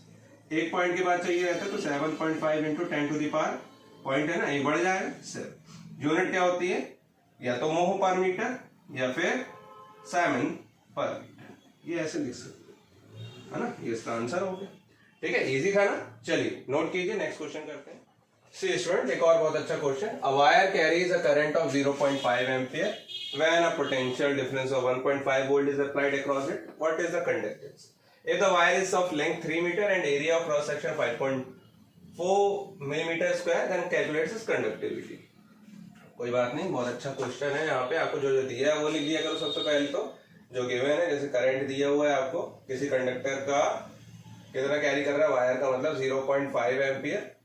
एक पॉइंट के बाद चाहिए रहता है तो 7.5 into 10 to the power, point है ना, ये बढ़ जाएगा 7। यूनिट क्या होती है, या तो मोह पर मीटर या फिर साइमन पर मीटर, ये ऐसे लिख सकते हो, है ना। ये इसका आंसर हो गया। ठीक है, इजी था ना। चलिए नोट कीजिए, नेक्स्ट क्वेश्चन करते हैं। सी स्टूडेंट, एक और बहुत अच्छा question. A wire carries a current of 0.5 ampere when a potential difference of 1.5 volt is applied across it. What is the conductance? If the wire is of length 3 meter and area of cross section 5.4 millimeter square, then calculate its conductivity. कोई बात नहीं, बहुत अच्छा question है। यहाँ पे आपको जो जो दिया है वो लिख लिया करो सबसे पहले तो, जो गिवन है। जैसे करंट दिया हुआ है आपको, किसी कंडक्टर का कितना कैरी कर रहा है, वायर का मतलब 0.5 एम्पियर।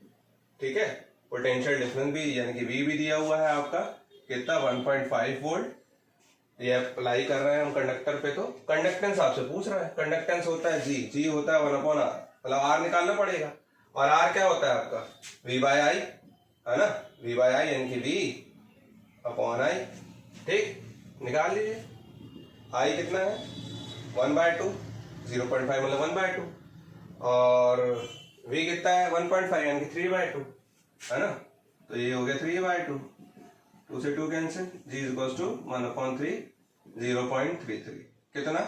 ठीक है, पोटेंशियल डिफरेंस भी यानी कि V भी दिया हुआ है आपका कितना 1.5 वोल्ट, ये अप्लाई कर रहे हैं हम कंडक्टर पे। तो कंडक्टेंस आपसे पूछ रहा है, कंडक्टेंस होता है G होता है 1/R, मतलब R निकालना पड़ेगा। और R क्या होता है आपका V/I, है ना, V/I यानी कि V/I। ठीक, निकाल लीजिए। I कितना है 1/2, 0.5 मतलब 1/2, और V कितना है 1.5 यानी कि 3/2, है ना, तो ये हो गया 3/2, 2 से 2 cancel, G is equal to 1/3, 0.33। कितना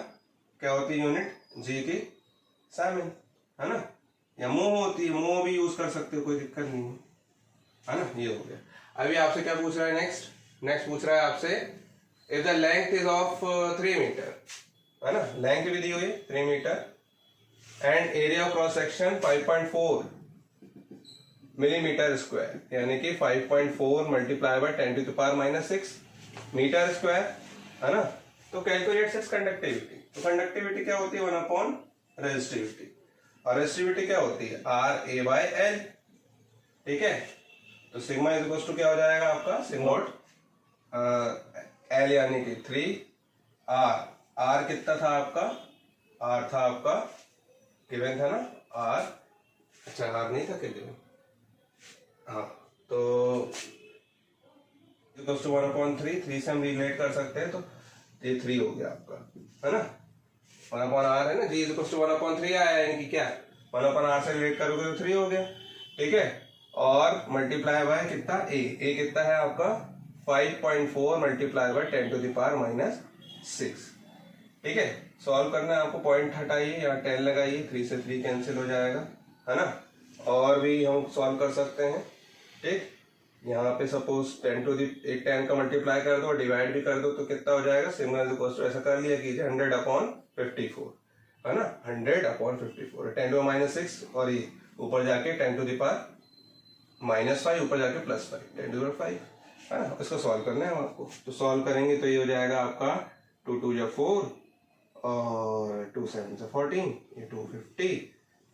क्या होती है यूनिट G की, साइमन, है ना, या मोह होती है, मोह भी यूज कर सकते हो, कोई दिक्कत नहीं है ना। ये हो गया। अभी आपसे क्या पूछ रहा है, नेक्स्ट पूछ रहा है आपसे, if the length is of 3 metre, है ना, लेंथ भी दी हुई है 3 metre and area of cross section 5.4 millimetre square, यानी कि 5.4 multiply by 10 to the power -6 metre square, है ना। तो कैलकुलेट इट्स कंडक्टिविटी। तो कंडक्टिविटी क्या होती है 1/रेजिस्टिविटी, और रेजिस्टिविटी क्या होती है RA/L। ठीक है, तो सिग्मा इज इक्वल टू क्या हो जाएगा आपका, सिग्मा L यानी कि 3R कितना था आपका, R था आपका गिवन था ना, R, अच्छा R नहीं था गिवन, हाँ, तो 1/3 से हम रिलेट कर सकते हैं, तो ये 3 हो गया आपका, है ना। 1/R है ना, G इज 1/3 आया, यानी कि क्या 1/R से रिलेट करोगे तो 3 हो गया। ठीक है, और मल्टीप्लाई बाय कितना A कितना है आपका 5.4 multiply by 10 to the power -6। ठीक है, सॉल्व करना है आपको, पॉइंट हटाइए, यहाँ 10 लगाइए, 3 से 3 कैंसिल हो जाएगा, है ना। और भी हम सॉल्व कर सकते हैं। ठीक, यहाँ पे सपोज 10 टू दी 10 का मल्टीप्लाई कर दो, डिवाइड भी कर दो, तो कितना हो जाएगा, सिग्मा इज इक्वल टू ऐसा कर लिया कीजिए 100/54, है ना, 100/54, 10 टू -6 और ये ऊपर जाके 10 टू द पावर -5, ऊपर जाके +5, 10 टू द पावर 5 है ना। इसको सॉल्व करना है आपको, तो सॉल्व करेंगे तो ये हो जाएगा आपका 2 2 जा 4 और 2 7 जा 14, ये 250,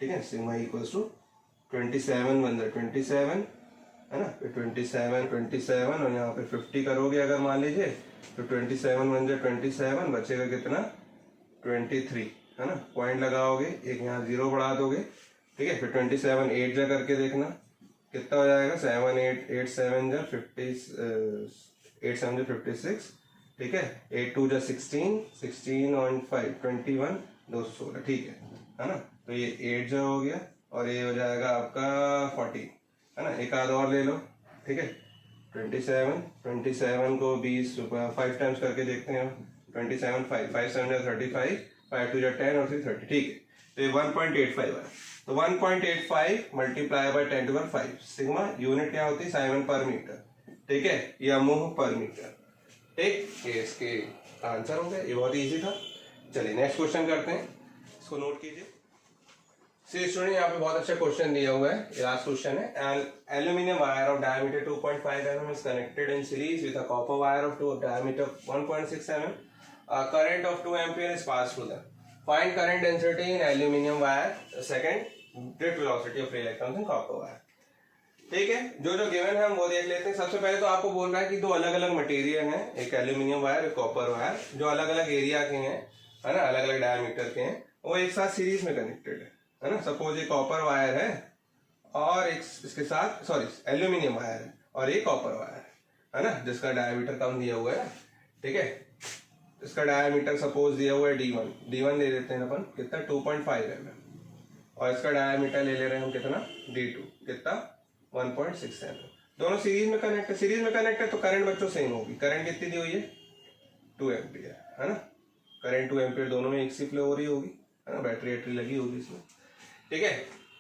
ठीक है। सिग्मा इक्वल्स टू 27 1 जा 27 है ना, फिर 27 और यहाँ पे 50 करोगे अगर मान लीजिए तो 27 1 जा 27, बचेगा कितना 23 है ना। पॉइंट लगाओगे, एक यहाँ 0 बढ़ा दोगे, ठीक है। फिर 27 8 जा करके देखना कितना हो जाएगा, 7 8 7 जा 50, 8 7 जा 56, ठीक है। 8 2 जा 16, 16 और 5 21, 216, ठीक है ना। तो ये 8 जा हो गया और ये हो जाएगा आपका 40 है ना। एक आध और ले लो, ठीक है। 27 को 20 5 टाइम्स करके देखते हैं। 27 5 7 जा 35, 5 2 जा 10 और 3 30, ठीक है। तो ये 1.85 है। तो 1.85 multiply by 10 to the 5, sigma unit क्या होती है, साइमन पर मीटर, ठीक है, या मोह पर मीटर, ठीक। ये इसके आंसर हो गया, ये बहुत इजी था। चलिए नेक्स्ट क्वेश्चन करते हैं, इसको नोट कीजिए। सी स्टूडेंट, यहाँ पे बहुत अच्छा क्वेश्चन दिया हुआ है, ये लास्ट क्वेश्चन है। An aluminium wire of diameter 2.5 mm is connected in series with a copper wire of diameter 1.6 mm. Current of 2 ampere is passed through them. Find current density in aluminium wire. Second, drift velocity of free electrons in copper wire. ठीक है, जो जो given है हम वो देख लेते हैं। सबसे पहले तो आपको बोल रहा है कि दो अलग अलग मटेरियल हैं, एक एल्यूमिनियम वायर, एक कॉपर वायर, जो अलग अलग एरिया के हैं, है ना, अलग अलग डायमीटर के हैं, वो एक साथ सीरीज में कनेक्टेड है ना। सपोज ये कॉपर वायर है और एक इसके साथ, सॉरी, एल्यूमिनियम वायर है और ये कॉपर वायर है ना, जिसका डायमीटर कम दिया हुआ है, ठीक है। इसका डायमीटर सपोज दिया हुआ है D1 ले लेते हैं अपन, कितना 2.5 mm, और इसका डायमीटर ले ले रहे हैं हम कितना D2, कितना 1.6 mm। दोनों सीरीज में कनेक्ट है, सीरीज में कनेक्ट है तो करंट बच्चों सेम होगी। करंट कितनी दी हुई है, 2 एम्पियर है ना। करंट 2 एम्पियर दोनों में एक सी फ्लो हो रही होगी, है ना, बैटरी वैटरी लगी होगी इसमें, ठीक है।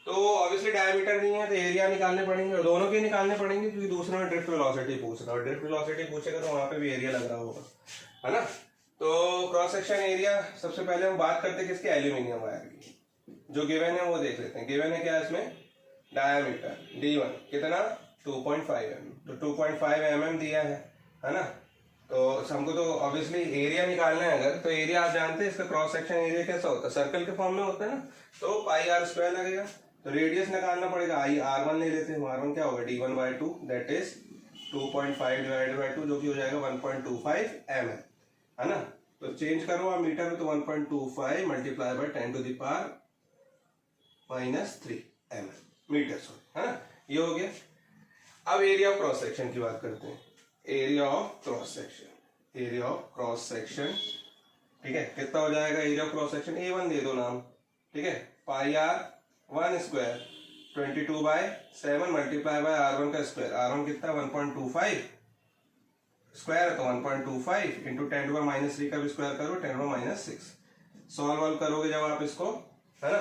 तो ऑब्वियसली डायमीटर नहीं है तो एरिया निकालने पड़ेंगे, और दोनों के निकालने पड़ेंगे क्योंकि दूसरे में ड्रिफ्ट वेलोसिटी पूछ रहा है, और ड्रिफ्ट वेलोसिटी पूछेगा तो वहां पे भी एरिया लग रहा होगा, है ना। तो क्रॉस सेक्शन एरिया सबसे पहले हम बात करते हैं किसके, एल्यूमिनियम वायर की। जो गिवन है वो देख लेते हैं। गिवन है क्या इसमें, डायमीटर D1 कितना 2.5 mm, तो 2.5 mm दिया है ना। तो हमको तो ऑब्वियसली एरिया निकालना है अगर, तो एरिया आप जानते हैं इसका क्रॉस सेक्शन एरिया कैसा होता है, सर्कल के फॉर्म में होता है ना, तो πr² लगेगा। तो रेडियस निकालना पड़ेगा, R1 ले लेते हैं। R1 क्या होगा, D1/2, that is 2.5 divided by 2, जो कि हो जाएगा 1.25 mm, है ना। तो चेंज करो आप मीटर में, तो 1.25 multiply by 10 to the power -3 mm metre, है ना। ये हो गया। अब एरिया ऑफ क्रॉस सेक्शन की बात करते हैं। Area of cross section, area of cross section, ठीक है, कितना हो जाएगा area of cross section, A1 दे दो नाम, ठीक है। πr1² 22/7 मल्टीप्लाई बाय R1 का स्क्वायर, R1 कितना 1.25 स्क्वायर, तो 1.25 इंटू 10 टू पावर -3 का भी स्क्वायर करो, 10 टू पावर -6। सॉल्व करोगे जब आप इसको, है ना,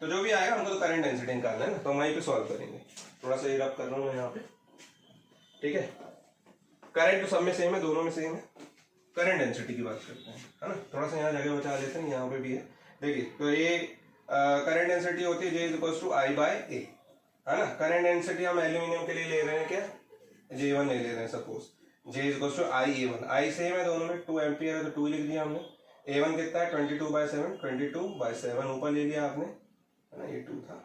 तो जो भी आएगा हमको तो करंट डेंसिटी निकालना है ना, तो हम वहीं पे सॉल्व करेंगे। थोड़ा सा ये रब कर रहा हूँ मैं यहाँ पे, ठीक है। करंट तो सब में सेम है, दोनों में सेम है। करंट डेंसिटी की बात करते हैं, है ना। थोड़ा सा यहाँ जगह बचा लेते हैं, यहाँ पे भी है, देखिए। तो ये करंट डेंसिटी होती है J=I/A, है ना। करंट डेंसिटी हम एल्यूमिनियम के लिए ले रहे हैं क्या, J1 ले ले रहे हैं सपोज, J=I/A1। I सेम है दोनों में, 2 एम्पियर है तो 2 लिख दिया हमने। A1 कितना है 22/7, 22/7 ऊपर ले लिया आपने, है ना, ये 2 था,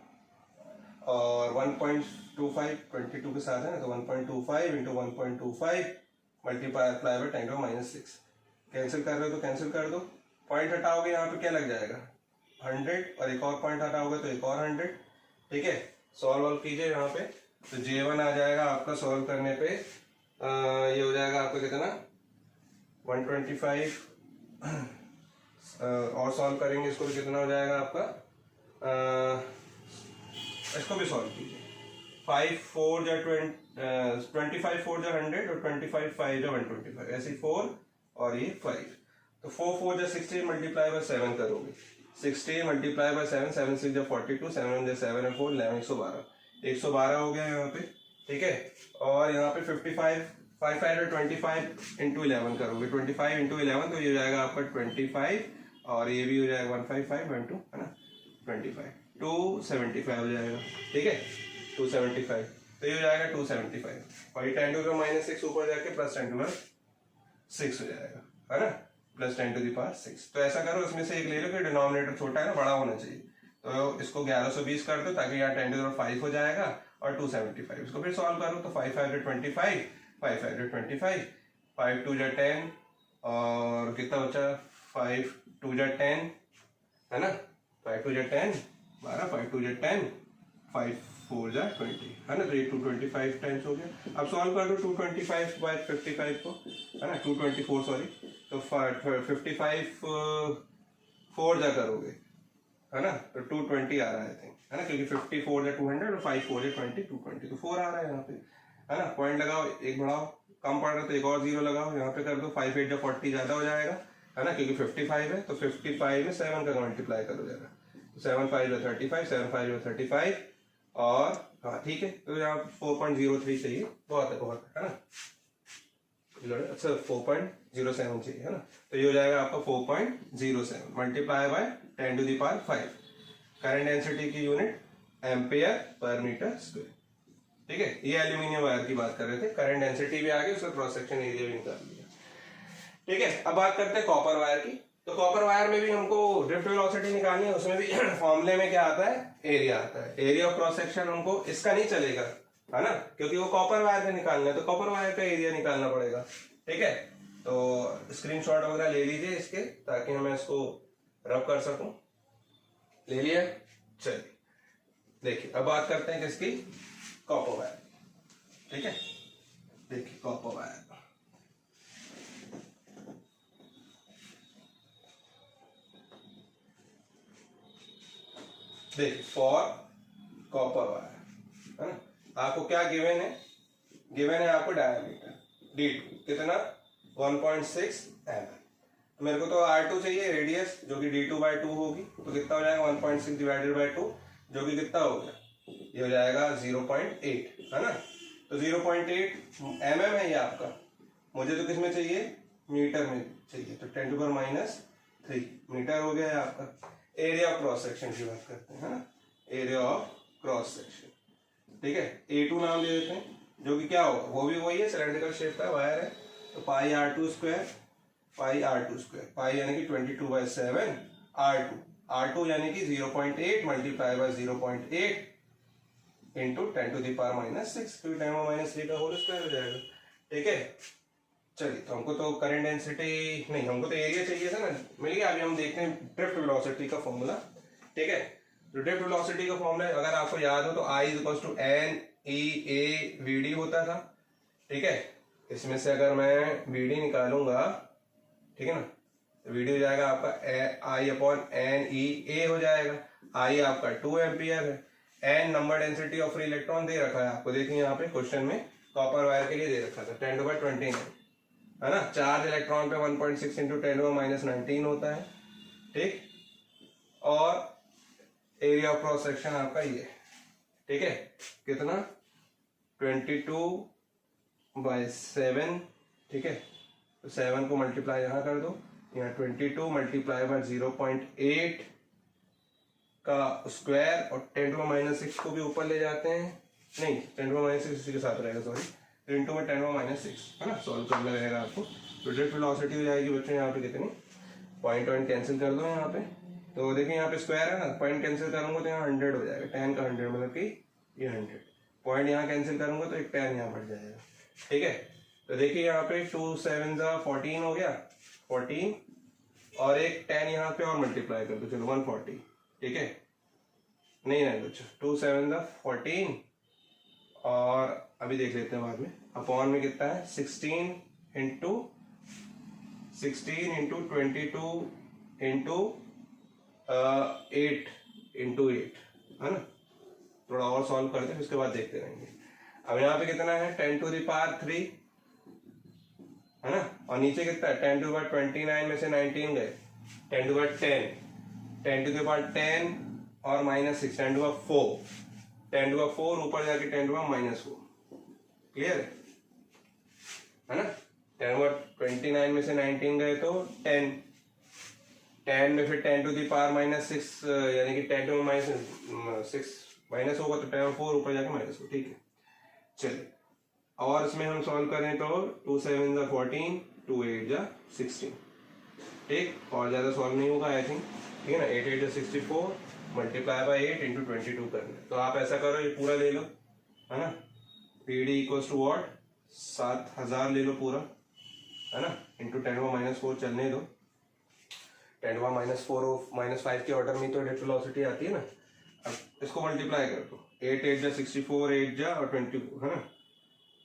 और 1.25 22 के साथ है ना, तो 1.25 into 1.25 multiply by 10 to power -6। Cancel कर रहे हो तो कैंसिल कर दो, पॉइंट हटाओगे यहाँ पे क्या लग जाएगा 100, और एक और पॉइंट हटाओगे तो एक और 100, ठीक है। सॉल्व कीजिए यहाँ पे, तो J1 आ जाएगा आपका, सॉल्व करने पे ये हो जाएगा आपका कितना 125, और सॉल्व करेंगे इसको तो कितना हो जाएगा आपका, इसको भी सॉल्व कीजिए। 5 4 जा 25 4 जा 100 और 25 5 जा 125, ऐसे 4 और ये 5, तो 4 4 जा 16 मल्टीप्लाई बाय 7 करोगे, 16 मल्टीप्लाई बाय 7, 7 6 जा 42, 7 जा 7 और 4 11, 112 हो गया यहाँ पे, ठीक है। और यहाँ पे 55 5 5 25 इंटू 11 करोगे, 25 इंटू 11 तो ये हो जाएगा आपका 25, और ये भी हो जाएगा 155 12, है ना, 25, 275 हो जाएगा, ठीक है 275, तो ये हो जाएगा 275 और ये 10 टू द माइनस 6 ऊपर जाके प्लस 10 टू द 6 हो जाएगा, है ना, प्लस 10 टू द पावर 6। तो ऐसा करो इसमें से एक ले लो कि डिनोमिनेटर छोटा है ना, बड़ा होना चाहिए, तो इसको 1120 कर दो ताकि यहाँ 10 टू द 5 हो जाएगा और 275, इसको फिर सॉल्व करो तो 5 5 25, 5 5 25, 5 2 जा 10 और कितना बचा 5 2 जा 10, है ना, 5 2 जा 10 12, 5 2 जा 10, 5 4 जा 20, है ना, तो ये 225 टाइम्स हो गया। अब सॉल्व कर दो 225 बाय 55 को, है ना, 224 सॉरी, तो 55 4 जा करोगे, है ना, तो 220 आ रहा है आई थिंक, है ना, क्योंकि 54 जा 200 और 5 4 जा 20, 220 तो 4 आ रहा है यहाँ पे, है ना। पॉइंट लगाओ, एक बढ़ाओ, कम पड़ रहा है तो एक और जीरो लगाओ, यहाँ पे कर दो 5 8 जा 40 ज्यादा हो जाएगा, है ना, क्योंकि 55 है तो 55 में 7 का मल्टीप्लाई कर हो जाएगा, तो 7 5 जा 35, 7 5 जा 35 और हाँ ठीक है, तो यहाँ 4.03 चाहिए, बहुत है ना, अच्छा 4.07 चाहिए, है ना, तो ये हो जाएगा आपका 4.07 multiply by 10 to the power 5। Current density की unit ampere per metre square, ठीक है। ये एल्यूमिनियम वायर की बात कर रहे थे, करंट डेंसिटी भी आ गई, उसका क्रॉस सेक्शन एरिया भी निकाल लिया, ठीक है। अब बात करते हैं कॉपर वायर की। तो कॉपर वायर में भी हमको ड्रिफ्ट वेलोसिटी निकालनी है, उसमें भी फॉर्मूले में क्या आता है, एरिया आता है, एरिया ऑफ क्रॉस सेक्शन हमको इसका नहीं चलेगा, है ना, क्योंकि वो कॉपर वायर का निकालना है, तो कॉपर वायर का एरिया निकालना पड़ेगा, ठीक है। तो स्क्रीनशॉट वगैरह ले लीजिए इसके, ताकि मैं इसको रब कर सकूं। ले लिया, चलिए देखिए अब बात करते हैं किसकी, कॉपर वायर, ठीक है। देखिए कॉपर वायर, देखिए फॉर कॉपर वायर, है ना, आपको क्या गिवन है, गिवन है आपको डायमीटर D2 कितना 1.6 mm, मेरे को तो R2 चाहिए रेडियस जो कि D2/2 होगी, तो कितना हो जाएगा 1.6 डिवाइडेड बाय 2 जो कि कितना हो गया, ये हो जाएगा 0.8, है ना, तो 0.8 mm है ये आपका, मुझे तो किस में चाहिए, मीटर में चाहिए, तो 10 टू द -3 मीटर हो गया है आपका। एरिया ऑफ क्रॉस सेक्शन की बात करते हैं, है ना, एरिया ऑफ क्रॉस सेक्शन, ठीक है, A2 नाम दे देते हैं, जो कि क्या होगा, वो भी वही है, सिलेंड्रिकल शेप का वायर है, तो पाई R2 स्क्वायर, पाई R2 स्क्वायर, पाई यानी कि 22/7 R2, R2 यानी कि 0.8 multiply by 0.8 into 10 to the power -6, क्योंकि 10 का होल स्क्वायर हो जाएगा, ठीक है। चलिए, तो हमको तो करंट डेंसिटी नहीं, हमको तो एरिया चाहिए था ना, मिल गया। अभी हम देखते हैं ड्रिफ्ट वेलोसिटी का फॉर्मूला, ठीक है। तो ड्रिफ्ट वेलोसिटी का फॉर्मूला अगर आपको याद हो तो I = NEAVD होता था, ठीक है। इसमें से अगर मैं VD निकालूंगा, ठीक है ना, तो VD हो जाएगा आपका I/NEA हो जाएगा। I आपका 2 एम्पियर है, N number density of free electron दे रखा है आपको, देखिए यहाँ पे क्वेश्चन में कॉपर वायर के लिए दे रखा था 10⁻29, है ना, चार्ज इलेक्ट्रॉन पे 1.6 इंटू 10⁻19 होता है, ठीक। और एरिया ऑफ क्रॉस सेक्शन आपका ये, ठीक है, कितना 22/7, ठीक है, तो 7 को मल्टीप्लाई यहाँ कर दो, यहाँ 22 मल्टीप्लाई बाय 0.8 का स्क्वायर और 10⁻6 को भी ऊपर ले जाते हैं, नहीं 10⁻6 इसी के साथ रहेगा, सॉरी, तो इंटू में 10⁻6, है ना, सॉल्व करना रहेगा आपको। तो ड्रिफ्ट वेलोसिटी हो जाएगी बच्चों यहाँ पे कितनी, पॉइंट कैंसिल कर दो यहाँ पे, तो देखिए यहाँ पे स्क्वायर है ना, पॉइंट कैंसिल करूंगा तो यहाँ 100 हो जाएगा, 10 का 100 मतलब कि ये 100, पॉइंट यहाँ कैंसिल करूंगा तो एक 10 यहाँ बढ़ जाएगा, ठीक है। तो देखिए यहाँ पे 2 7 14 हो गया, 14 और एक 10 यहाँ पे और मल्टीप्लाई कर दो, चलो 140, ठीक है, नहीं बच्चों 2 7 14 और अभी देख लेते हैं बाद में, अपॉन में कितना है 16 इंटू 22 इंटू 8 इंटू 8, है ना, थोड़ा और सॉल्व करते हैं उसके बाद देखते रहेंगे। अब यहाँ पे कितना है 10 टू द पावर 3, है ना, और नीचे कितना है 10 टू द पावर 29 में से 19 गए, 10 to the power 10, 10 to the power 10 और -6, 10 to the power 4, 10 to the power 4 ऊपर जाके 10 टू द पावर -4, क्लियर है ना, 10 टू द पावर 29 में से 19 गए तो 10, 10 में फिर 10 टू द पावर -6 यानी कि 10 टू -6 माइनस होगा तो 10 4 ऊपर जाके माइनस हो, ठीक है। चलिए और इसमें हम सॉल्व करें तो 2 7 जा 14, 2 8 जा 16, ठीक। और ज्यादा सॉल्व नहीं होगा आई थिंक, ठीक है ना। 8 8 जा 64 मल्टीप्लाई बाय 8 इंटू 22 करना है। तो आप ऐसा करो, ये पूरा ले लो, है ना। PD इक्वल्स टू व्हाट, 7000 ले लो पूरा, है ना, इंटू 10⁻⁻4 चलने दो। 10⁻⁻4 -5 के ऑर्डर में तो डेड वेलोसिटी आती है ना। अब इसको मल्टीप्लाई कर दो, 8 8 जा 64, 8 जा और 20, है ना।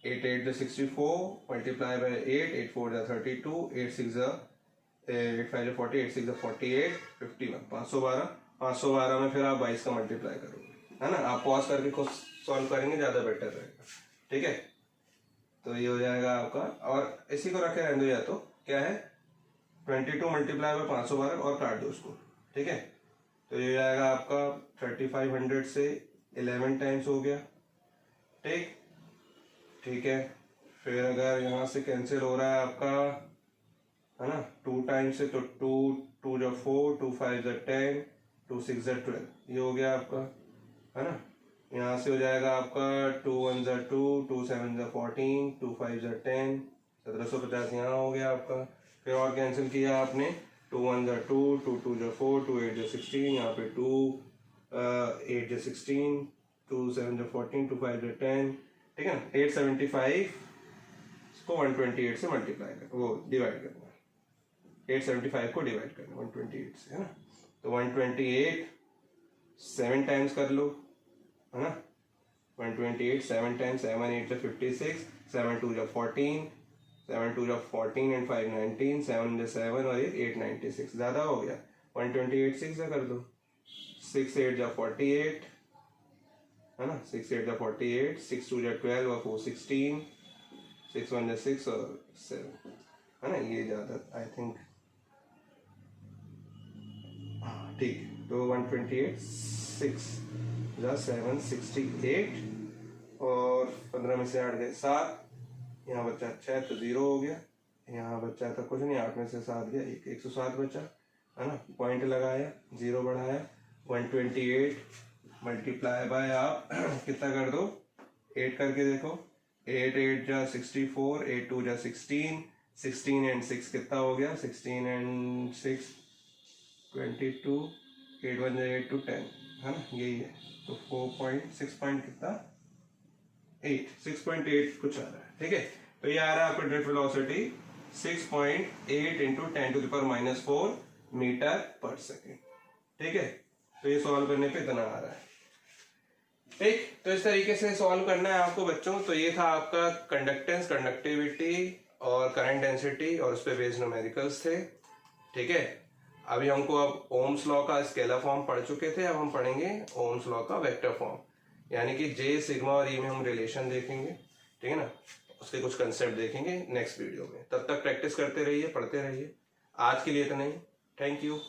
8 8 जा 64 मल्टीप्लाई बाय 8, 8 4 जा 32, 8 6 जा 8 5 जा 40, 8 6 जा 48, 51, 512। 512 में फिर आप 22 का मल्टीप्लाई करोगे, है ना। आप पॉज करके खुद सॉल्व करेंगे, ज्यादा बेटर रहेगा, ठीक है। तो ये हो जाएगा आपका, और इसी को रखे रहने दो, या तो क्या है 22 मल्टीप्लाई बाय 512 और काट दो उसको, ठीक है। तो ये हो जाएगा आपका 3500 से 11 टाइम्स हो गया, ठीक, ठीक है। फिर अगर यहाँ से कैंसिल हो रहा है आपका, है ना, 2 टाइम्स से, तो 2 2 जा 4, 2 5 जा 10, 2 6 जा 12, ये हो गया आपका, है ना। यहाँ से हो जाएगा आपका 2 1 जा 2, 2 7 जा 14, 2 5 जा 10, 1750 यहाँ हो गया आपका। फिर और कैंसिल किया आपने, 2 1 जा 2, 2 2 जा 4, 2 8 जा 16, यहाँ पे 2 8 जा 16, 2 7 जा 14, 2 5 जा 10, ठीक है ना। 875 इसको 128 से मल्टीप्लाई कर, वो डिवाइड करना, 875 को डिवाइड करना 128 से, है ना। तो 128 7 टाइम्स कर लो, है ना। 128 7 टाइम्स, 7 8 जा 56, 7 2 जा 14, 7 2 जा 14 एंड 5 19, 7 जा 7 और ये 8 96, ज्यादा हो गया। 128 6 जा कर दो, 6 8 जा 48, है ना, 6 8 जा 48, 6 2 जा 12 और 4 16, 6 1 जा 6 और 7, है ना। ये ज्यादा आई थिंक, ठीक है। तो 128 6 जा 7 68 और 15 में से 8 गए 7, यहाँ बच्चा 6 तो 0 हो गया, यहाँ बच्चा था कुछ नहीं, 8 में से 7 गया 107 बचा, है ना। पॉइंट लगाया, 0 बढ़ाया, 128 मल्टीप्लाई बाय आप कितना कर दो, 8 करके देखो, 8 8 जा 64, 8 2 जा 16, 16 एंड 6 कितना हो गया, 16 एंड 6 22, 8 1 जा 8 2 10, है ना, यही है। तो 4.6 पॉइंट कितना, 6.8 कुछ आ रहा है, ठीक है। तो ये आ रहा है आपका drift velocity 6.8 into 10 to the power -4 metre per second, ठीक है। तो ये सॉल्व करने पे इतना आ रहा है, ठीक। तो इस तरीके से सॉल्व करना है आपको बच्चों। तो ये था आपका कंडक्टेंस, कंडक्टिविटी और करंट डेंसिटी, और उस पर बेस्ड न्यूमेरिकल्स थे, ठीक है। अभी हमको अब ओम्स लॉ का स्केलर फॉर्म पढ़ चुके थे, अब हम पढ़ेंगे ओम्स लॉ का वेक्टर फॉर्म, यानी कि जे सिग्मा और ई में हम रिलेशन देखेंगे, ठीक है ना। उसके कुछ कंसेप्ट देखेंगे नेक्स्ट वीडियो में। तब तक प्रैक्टिस करते रहिए, पढ़ते रहिए। आज के लिए इतना ही, थैंक यू।